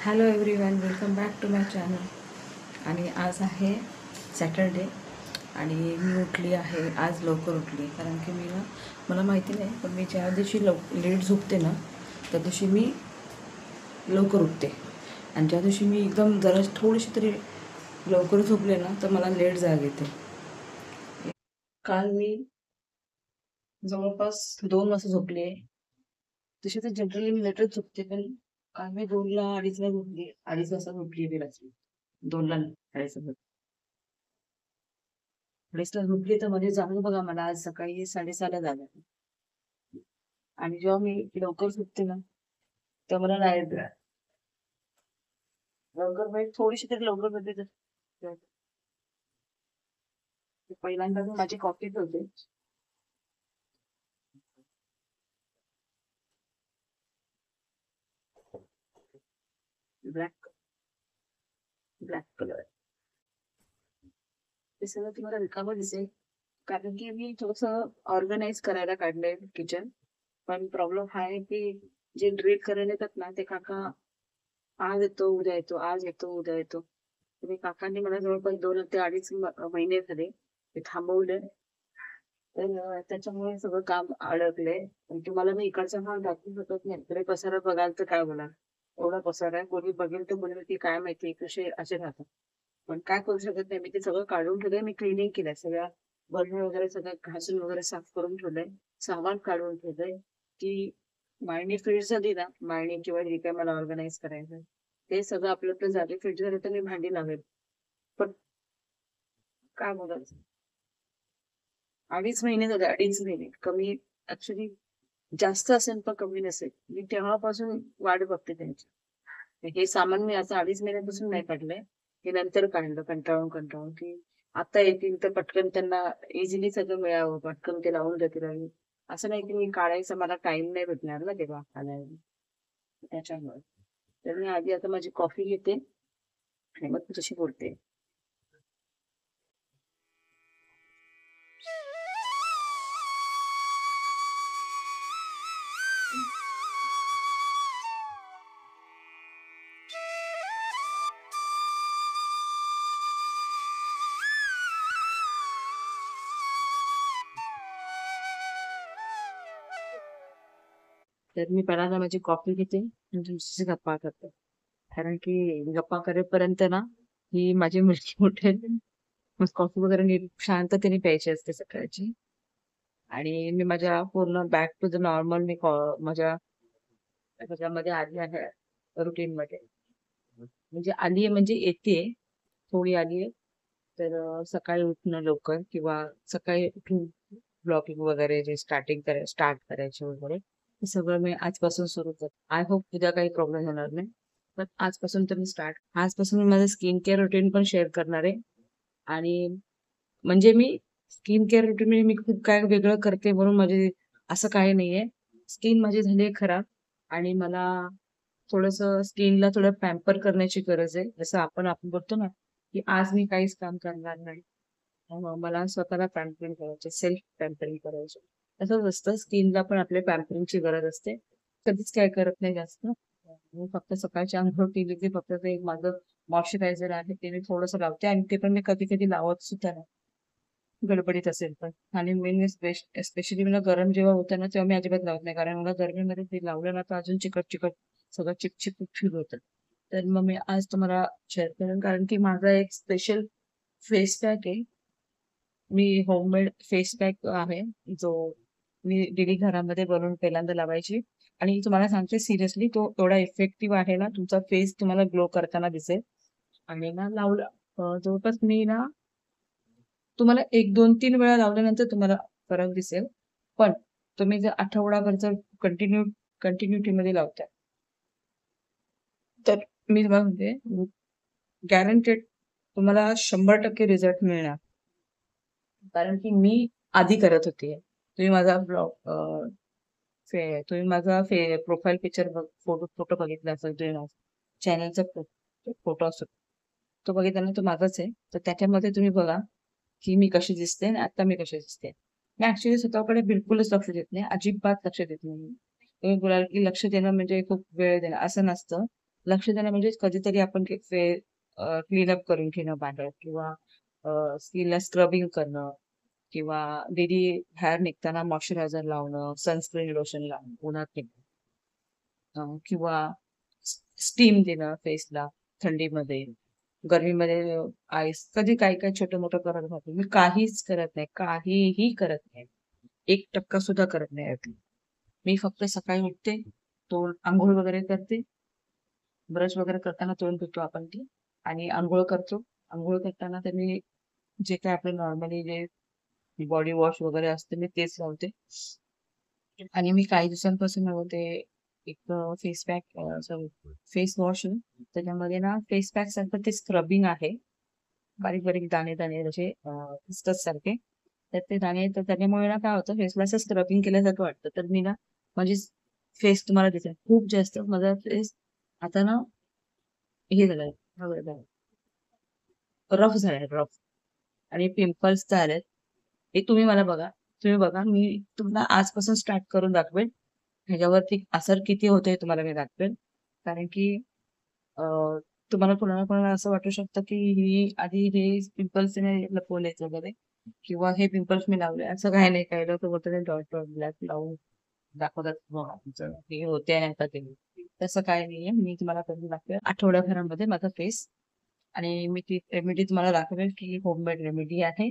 Hello everyone, welcome back to my channel. आणि आज आहे सॅटरडे आणि मी उठली आहे. आज लवकर उठली कारण की मला माहिती नाही, पण मी ज्या दिवशी लेट झोपते ना त्या दिवशी मी लवकर उठते. आणि ज्या दिवशी मी एकदम जरा थोडीशी तरी लवकर झोपले ना तर मला लेट जाग येते. काल मी जवळपास 2 वाजता झोपले. तशी तर जनरली मी लेटच झोपते, पण काल मी 2ला 2:30ला झोपली. 2:30 वाजता झोपली मी रात्री. 2ला नाही, 2:30ला. 2:30ला झोपली तर म्हणजे जागं बघा मला आज सकाळी 6:30ला जाग आली. आणि जेव्हा मी लवकर झोपते ना तेव्हा मला नाही येत. लवकर म्हणजे थोडीशी तरी लवकर झोपते तर पहिल्यांदा मी माझी कॉफी ठेवते. Black black colour. ते सगळं तुम्हाला रिकामं दिसेल कारण की मी थोडंसं ऑर्गनाईज करायला काढलंय किचन. पण प्रॉब्लेम हा आहे की जे ड्रिल करायला येतात ना ते काका आज येतो उद्या येतो, आज येतो उद्या येतो. तुम्ही काकांनी मला जवळपास 2 ते 2.5 महिने झाले ते थांबवले. तर त्याच्यामुळे सगळं काम अडकलंय. आणि तुम्हाला मी इकडचा भाग दाखवू शकत नाही. इकडे पसारा बघाल तर काय बोलाल, एवढा पसारा आहे. कोणी बघेल तर बोलेल की काय माहिती कसे असे राहतात. पण काय करू शकत नाही. मी ते सगळं काढून ठेवलंय. मी क्लिनिंग केलंय सगळ्या बर्नर वगैरे सगळं घासून वगैरे साफ करून ठेवलंय. सामान काढून ठेवलंय की मांडणी फिट झाली ना, मांडणी किंवा जे काय मला ऑर्गनाईज करायचं ते सगळं आपलं आपलं जागी फिट झालं तर मी भांडी लावेल. पण काय बोलायचं, 2.5 महिने झाले. 2.5 महिने कमी, ऍक्च्युली जास्त असेल पण कमी नसेल. मी तेव्हापासून वाट बघते त्यांची. हे सामान मी असं 2.5 महिन्यापासून नाही काढलंय. हे नंतर काढलं कंटाळून कंटाळून की आता येतील तर पटकन त्यांना इझिली सगळं मिळावं, पटकन ते लावून देतील. आणि असं नाही की मी काढायचं मला टाइम नाही भेटणार ना तेव्हा आणायला. त्याच्यामुळे तर मी आधी आता माझी कॉफी घेते आणि मग तुझ्याशी बोलते. तर मी पहिल्यांदा माझी कॉफी घेते आणि तुमच्याशी गप्पा करते. कारण की गप्पा करेपर्यंत ना ही माझी मुलगी उठेल. मग कॉफी वगैरे नीट शांततेने प्यायची असते सकाळची. आणि मी माझ्या पूर्ण बॅक टू द नॉर्मल मी माझ्या त्याच्यामध्ये आली आहे रुटीन मध्ये. म्हणजे आली आहे म्हणजे येते, थोडी आली आहे. तर सकाळी उठणं लवकर किंवा सकाळी उठून ब्लॉगिंग वगैरे जे स्टार्ट करायचे वगैरे हे सगळं मी आजपासून सुरू करते. आय होप उद्या काही प्रॉब्लेम होणार नाही. पण आजपासून तर मी आजपासून मी माझं स्किन केअर रुटीन पण शेअर करणार आहे. आणि म्हणजे मी स्किन केअर रुटीन म्हणजे मी खूप काय वेगळं करते म्हणून माझे असं काही नाहीये. स्किन माझी झाली आहे खराब आणि मला थोडंसं स्किनला थोडं पॅम्पर करण्याची गरज आहे. जसं आपण बोलतो ना, की आज मी काहीच काम करणार नाही. मला स्वतःला पॅम्परिंग करायचे, सेल्फ पॅम्परिंग करायचे. तसंच असतं, स्किनला पण आपल्या पॅम्परिंगची गरज असते. कधीच काय करत नाही जास्त. मी फक्त सकाळची अंघोळ केली की फक्त ते एक माझं मॉइश्चरायझर आहे ते मी थोडंसं लावते आणि ते पण मी कधी-कधी लावत सुद्धा नाही. गडबडीत असेल तर. आणि मेन स्पेशली मला गरम जेव्हा होतं ना, तेव्हा मी अजिबात लावत नाही. कारण मला गरमीमध्ये ते लावलं ना, तर अजून चिकट-चिकट सगळं चिपचिप फील होतं. तर मग मी आज तुम्हाला शेअर करेन कारण की माझा एक स्पेशल फेस पॅक आहे. मी होममेड फेस पॅक आहे, जो मी डेली घरामध्ये बनवून पहिल्यांदा लावायची. आणि तुम्हाला सांगते सिरियसली तो एवढा इफेक्टिव्ह आहे ना, तुमचा फेस तुम्हाला ग्लो करताना दिसेल. आणि ना लावलं जवळपास मी ना तुम्हाला 1, 2, 3 वेळा लावल्यानंतर तुम्हाला फरक दिसेल. पण तुम्ही जर आठवडाभर जर कंटिन्युटीमध्ये लावताय, तर मी तुम्हाला म्हणते गॅरंटेड तुम्हाला 100% रिझल्ट मिळणार. कारण की मी आधी करत होते. तुम्ही माझा तुम्ही माझा प्रोफाईल पिक्चर फोटो फोटो बघितला असेल, तुम्ही माझा चॅनलचा फोटो असतो तो बघितला ना, तो माझाच आहे. तर त्याच्यामध्ये तुम्ही बघा की मी कशी दिसते आणि आता मी कशी दिसते. मी ऍक्च्युली स्वतःकडे बिलकुलच लक्ष देत नाही, अजिबात लक्ष देत नाही. तुम्ही बोलाल की लक्ष देणं म्हणजे खूप वेळ देणं, असं नसतं. लक्ष देणं म्हणजे कधीतरी आपण क्लीनअप करून घेणं बाहेर, किंवा स्किनला स्क्रबिंग करणं, किंवा डेली बाहेर निघताना मॉइश्चरायझर लावणं, सनस्क्रीन लोशन लावणं उन्हात किंवा स्टीम देणं फेसला थंडीमध्ये, गरमीमध्ये आईस, कधी काही काही छोटं मोठं करत राहतो. मी काहीच करत नाही, काहीही करत नाही, 1% सुद्धा करत नाही यातलं. मी फक्त सकाळी उठते, तोंड आंघोळ वगैरे करते, ब्रश वगैरे करताना तोंड धुतो आपण ती, आणि आंघोळ करतो. आंघोळ करताना तर मी जे काय आपलं नॉर्मली जे बॉडी वॉश वगैरे असते मी तेच लावते. आणि मी काही दिवसांपासून लावते एक फेस पॅक, फेस वॉश, त्याच्यामध्ये ना फेस पॅक सारखं ते स्क्रबिंग आहे, बारीक बारीक दाणे दाणे जसे क्रिस्टल सारखे, तर ते दाणे, तर त्याच्यामुळे ना काय होतं, फेसला असं स्क्रबिंग केल्यासारखं वाटतं. तर मी ना माझी फेस तुम्हाला दिसेल खूप जास्त माझा फेस आता ना हे झालंय, रफ झालाय, रफ, आणि पिंपल्स तर आलेत. हे तुम्ही मला बघा, तुम्ही बघा, मी तुम्हाला आजपासून स्टार्ट करून दाखवेन. ह्याच्यावरती असर किती होतोय तुम्हाला मी दाखवेन. कारण की तुम्हाला कोणाला कोणाला असं वाटू शकतं की ही आधी हे पिंपल्स लपवलेत वगैरे, किंवा हे पिंपल्स मी लावले, असं काही नाही. काही लोक बोलतात डॉट डॉट ब्लॅक लावून दाखवतात, बघा तुमचं हे होते आणि आता ते, तसं काही नाहीये. मी तुम्हाला करून दाखवेन आठवड्याभरामध्ये माझा फेस. आणि मी ती रेमेडी तुम्हाला दाखवेल की होममेड रेमेडी आहे,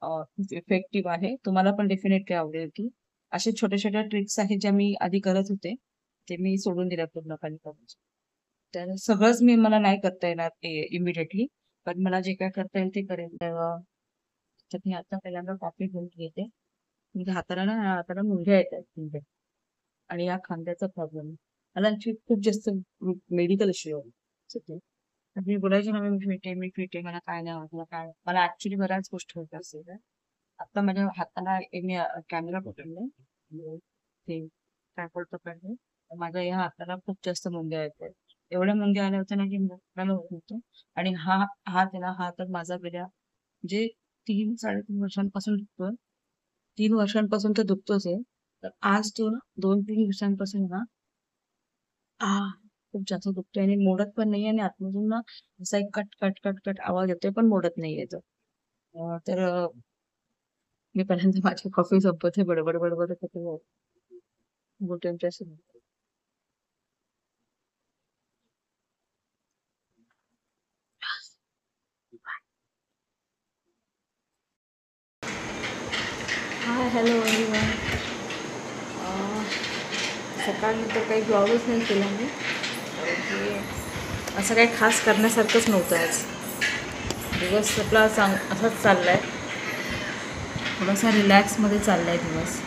खूप इफेक्टिव्ह आहे. तुम्हाला पण डेफिनेटली आवडेल ती. अशा छोट्या छोट्या ट्रिक्स आहेत ज्या मी आधी करत होते, ते मी सोडून दिल्या पूर्णपणे करायचं. तर सगळंच मला नाही करता येणार इमिडिएटली, पण मला जे काय करता येईल ते करेन. तर मी आता पहिल्यांदा कॉफी घेऊन घेते. म्हणजे हाताला मुंग्या येतात म्हणजे, आणि या खांद्याचा प्रॉब्लेम मला खूप जास्त मेडिकल इश्यू आहे. मी बोलायची ना, मी फिटे, मला काय नाही होत, मला ऍक्च्युली बऱ्याच गोष्टी होत असेल. आता माझ्या हाताला मी कॅमेरा पकडले, ते ट्रायपॉड पकडले, माझ्या या हाताला खूप जास्त मुंग्या येतात. एवढ्या मुंग्या आल्या होत्या ना की मला होत नव्हतं. आणि हा हात आहे ना, हा तर माझा गेल्या म्हणजे 3-3.5 वर्षांपासून दुखतोय. 3 वर्षांपासून तर दुखतोच आहे. तर आज तो ना 2-3 दिवसांपासून ना आ खूप जास्त दुखतोय, आणि मोडत पण नाहीये, आणि आतमधून ना असा एक कट कट कट कट आवाज येतोय, पण मोडत नाहीये तो. तर मी पहिल्यांदा माझी कॉफी संपवते, बडबड बडबड करते, घुटन असं. Hi hello everyone. सकाळनंतर काही ब्लॉगच नाही केला मी, की असं काही खास करण्यासारखंच नव्हतं आज. दिवस आपला असाच चालला आहे, थोडासा रिलॅक्समध्ये चालला आहे दिवस.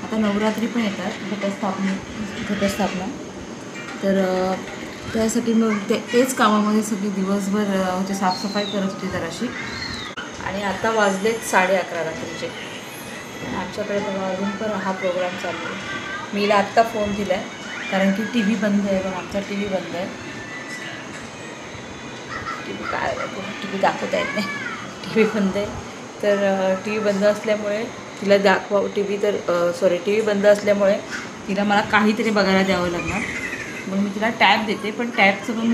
आता नवरात्री पण येतात, घटस्थापना, तर त्यासाठी मग तेच कामामध्ये सगळी दिवसभर म्हणजे साफसफाई करत होती जराशी. आणि आता वाजलेत 11:30 रात्रीचे. आमच्याकडे बघा अजून पण हा प्रोग्राम चालू आहे. मीला आत्ता फोन दिला आहे, कारण की टी व्ही बंद आहे. बघा आमचा टी व्ही बंद आहे. टी व्ही काय टी व्ही दाखवता येत नाही, टी व्ही बंद आहे. तर टी व्ही बंद असल्यामुळे तिला टी व्ही बंद असल्यामुळे तिला मला काहीतरी बघायला द्यावं लागणार. मग मी तिला टॅब देते, पण टॅबचं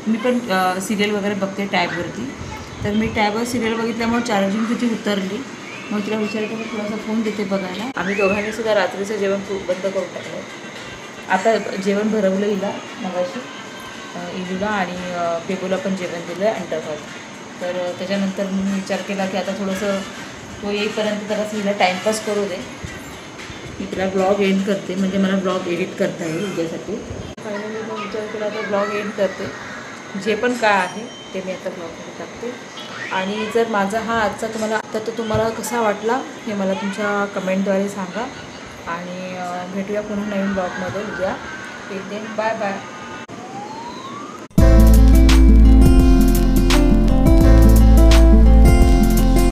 मी पण सिरियल वगैरे बघते टॅबवरती. तर मी टॅबवर सिरियल बघितल्यामुळे चार्जिंग तिची उतरली. मग तिला विचारते, मी थोडासा फोन देते बघायला. आम्ही दोघांनी सुद्धा रात्रीचं जेवण बंद करून टाकलं. आता जेवण भरवलं हिला मगाशी, इलूला आणि पेगूला पण जेवण दिलं आहे अंडरहॉट. तर त्याच्यानंतर मी विचार केला की आता थोडंसं तो येईपर्यंत जरासं हिला टाईमपास करू दे. मी तिला ब्लॉग एंड करते, म्हणजे मला ब्लॉग एडिट करता येईल उद्यासाठी. फायनली मी विचार केला आता ब्लॉग एंड करते. जे पण काय आहे ते मी आता ब्लॉगमध्ये टाकते. आणि जर माझा हा आजचा तुम्हाला कसा वाटला हे मला तुमच्या कमेंटद्वारे सांगा. आणि भेटूया पुन्हा नवीन ब्लॉगमध्ये उद्या. Bye bye.